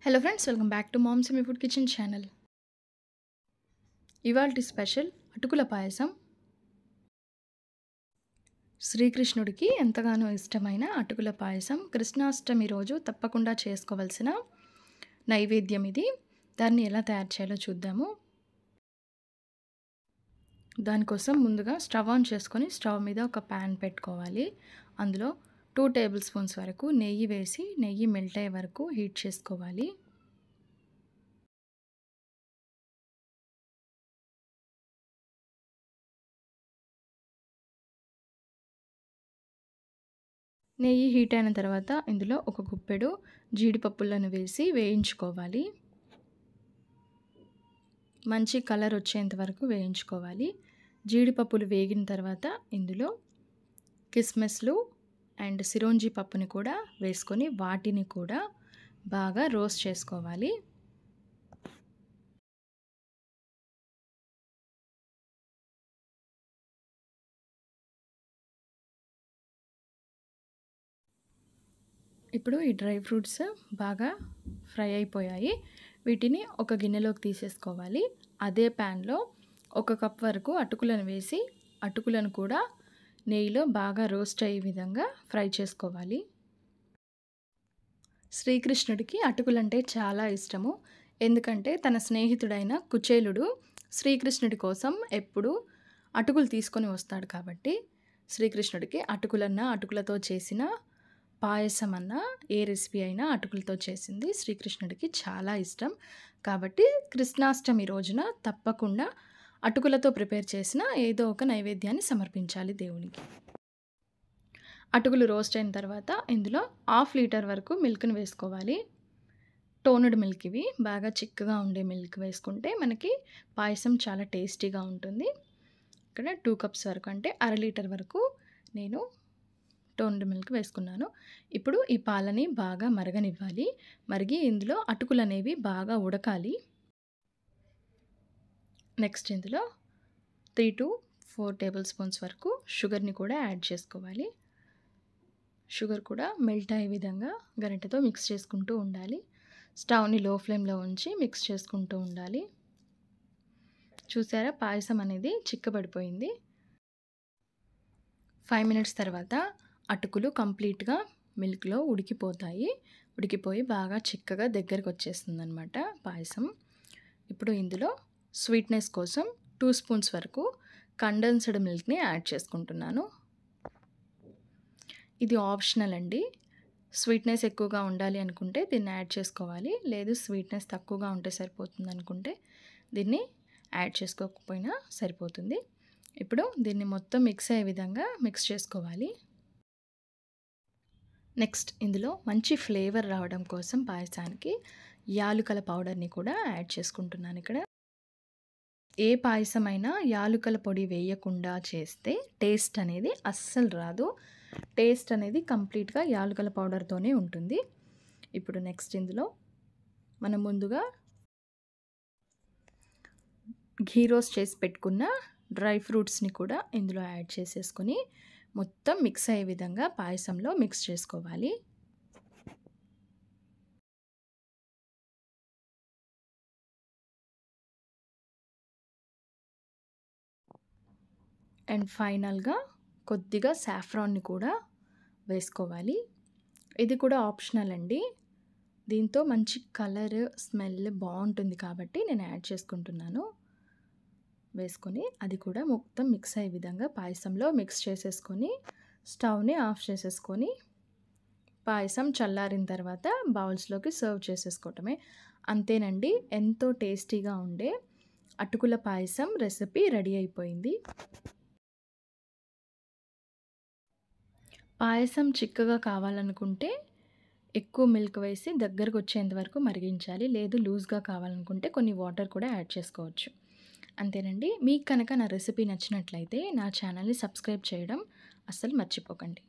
Hello friends, welcome back to moms me food kitchen channel. ఇవాల్టి special అటుకుల పాయసం. శ్రీకృష్ణుడికి ఎంతగానో ఇష్టమైన అటుకుల పాయసం కృష్ణాష్టమి రోజు తప్పకుండా చేసుకోవాల్సిన నైవేద్యం ఇది. దాన్ని ఎలా తయారు చేయాలో చూద్దాము. దానికోసం ముందుగా స్టవ్ ఆన్ చేసుకొని స్టవ్ మీద ఒక ప్యాన్ పెట్టుకోవాలి. అందులో 2 టేబుల్ స్పూన్స్ వరకు నెయ్యి వేసి నెయ్యి మెల్ట్ అయ్యే వరకు హీట్ చేసుకోవాలి. నెయ్యి హీట్ అయిన తర్వాత ఇందులో ఒక గుప్పెడు జీడిపప్పులను వేసి వేయించుకోవాలి. మంచి కలర్ వచ్చేంత వరకు వేయించుకోవాలి. జీడిపప్పులు వేగిన తర్వాత ఇందులో కిస్మిస్లు అండ్ సిరోంజి పప్పుని కూడా వేసుకొని వాటిని కూడా బాగా రోస్ట్ చేసుకోవాలి. ఇప్పుడు ఈ డ్రై ఫ్రూట్స్ బాగా ఫ్రై అయిపోయాయి. వీటిని ఒక గిన్నెలోకి తీసేసుకోవాలి. అదే ప్యాన్లో 1 కప్ వరకు అటుకులను వేసి అటుకులను కూడా నెయ్యిలో బాగా రోస్ట్ అయ్యే విధంగా ఫ్రై చేసుకోవాలి. శ్రీకృష్ణుడికి అటుకులంటే చాలా ఇష్టము. ఎందుకంటే తన స్నేహితుడైన కుచేలుడు శ్రీకృష్ణుడి కోసం ఎప్పుడు అటుకులు తీసుకొని వస్తాడు కాబట్టి శ్రీకృష్ణుడికి అటుకులన్నా అటుకులతో చేసిన పాయసం అన్న ఏ రెసిపీ అయినా అటుకులతో చేసింది శ్రీకృష్ణుడికి చాలా ఇష్టం. కాబట్టి కృష్ణాష్టమి రోజున తప్పకుండా అటుకులతో ప్రిపేర్ చేసిన ఏదో ఒక నైవేద్యాన్ని సమర్పించాలి దేవునికి. అటుకులు రోస్ట్ అయిన తర్వాత ఇందులో 1/2 లీటర్ వరకు మిల్క్ని వేసుకోవాలి. టోనుడ్ మిల్క్, ఇవి బాగా చిక్కగా ఉండే మిల్క్ వేసుకుంటే మనకి పాయసం చాలా టేస్టీగా ఉంటుంది. ఇక్కడ 2 కప్స్ వరకు అంటే 1/2 లీటర్ వరకు నేను టోన్డ్ మిల్క్ వేసుకున్నాను. ఇప్పుడు ఈ పాలని బాగా మరగనివ్వాలి. మరిగి ఇందులో అటుకులు అనేవి బాగా ఉడకాలి. నెక్స్ట్ ఇందులో 3 to 4 టేబుల్ స్పూన్స్ వరకు షుగర్ని కూడా యాడ్ చేసుకోవాలి. షుగర్ కూడా మెల్ట్ అయ్యే విధంగా గరిటెతో మిక్స్ చేసుకుంటూ ఉండాలి. స్టవ్ని లో ఫ్లేమ్లో ఉంచి మిక్స్ చేసుకుంటూ ఉండాలి. చూసారా, పాయసం అనేది చిక్కబడిపోయింది. 5 మినిట్స్ తర్వాత అటుకులు కంప్లీట్గా మిల్క్లో ఉడికిపోతాయి. ఉడికిపోయి బాగా చిక్కగా దగ్గరికి వచ్చేస్తుంది అన్నమాట పాయసం. ఇప్పుడు ఇందులో స్వీట్నెస్ కోసం 2 స్పూన్స్ వరకు కండెన్స్డ్ మిల్క్ని యాడ్ చేసుకుంటున్నాను. ఇది ఆప్షనల్ అండి. స్వీట్నెస్ ఎక్కువగా ఉండాలి అనుకుంటే దీన్ని యాడ్ చేసుకోవాలి. లేదు స్వీట్నెస్ తక్కువగా ఉంటే సరిపోతుంది అనుకుంటే దీన్ని యాడ్ చేసుకోకపోయినా సరిపోతుంది. ఇప్పుడు దీన్ని మొత్తం మిక్స్ అయ్యే విధంగా మిక్స్ చేసుకోవాలి. నెక్స్ట్ ఇందులో మంచి ఫ్లేవర్ రావడం కోసం పాయసానికి యాలుకల పౌడర్ని కూడా యాడ్ చేసుకుంటున్నాను. ఇక్కడ ఏ పాయసమైనా యాలుకల పొడి వేయకుండా చేస్తే టేస్ట్ అనేది అస్సలు రాదు. టేస్ట్ అనేది కంప్లీట్గా యాలుకల పౌడర్తోనే ఉంటుంది. ఇప్పుడు నెక్స్ట్ ఇందులో మనం ముందుగా ఘీ రోస్ట్ చేసి పెట్టుకున్న డ్రై ఫ్రూట్స్ని కూడా ఇందులో యాడ్ చేసేసుకొని మొత్తం మిక్స్ అయ్యే విధంగా పాయసంలో మిక్స్ చేసుకోవాలి. అండ్ ఫైనల్గా కొద్దిగా సాఫ్రాన్ని కూడా వేసుకోవాలి. ఇది కూడా ఆప్షనల్ అండి. దీంతో మంచి కలర్, స్మెల్ బాగుంటుంది కాబట్టి నేను యాడ్ చేసుకుంటున్నాను. వేసుకొని అది కూడా మొత్తం మిక్స్ అయ్యే విధంగా పాయసంలో మిక్స్ చేసేసుకొని స్టవ్ని ఆఫ్ చేసేసుకొని పాయసం చల్లారిన తర్వాత బౌల్స్లోకి సర్వ్ చేసేసుకోవటమే. అంతేనండి, ఎంతో టేస్టీగా ఉండే అటుకుల పాయసం రెసిపీ రెడీ అయిపోయింది. పాయసం చిక్కగా కావాలనుకుంటే ఎక్కువ మిల్క్ వేసి దగ్గరకు వచ్చేంత వరకు మరిగించాలి. లేదు లూజ్గా కావాలనుకుంటే కొన్ని వాటర్ కూడా యాడ్ చేసుకోవచ్చు. అంతేనండి. మీకు కనుక నా రెసిపీ నచ్చినట్లయితే నా ఛానల్ని సబ్స్క్రైబ్ చేయడం అస్సలు మర్చిపోకండి.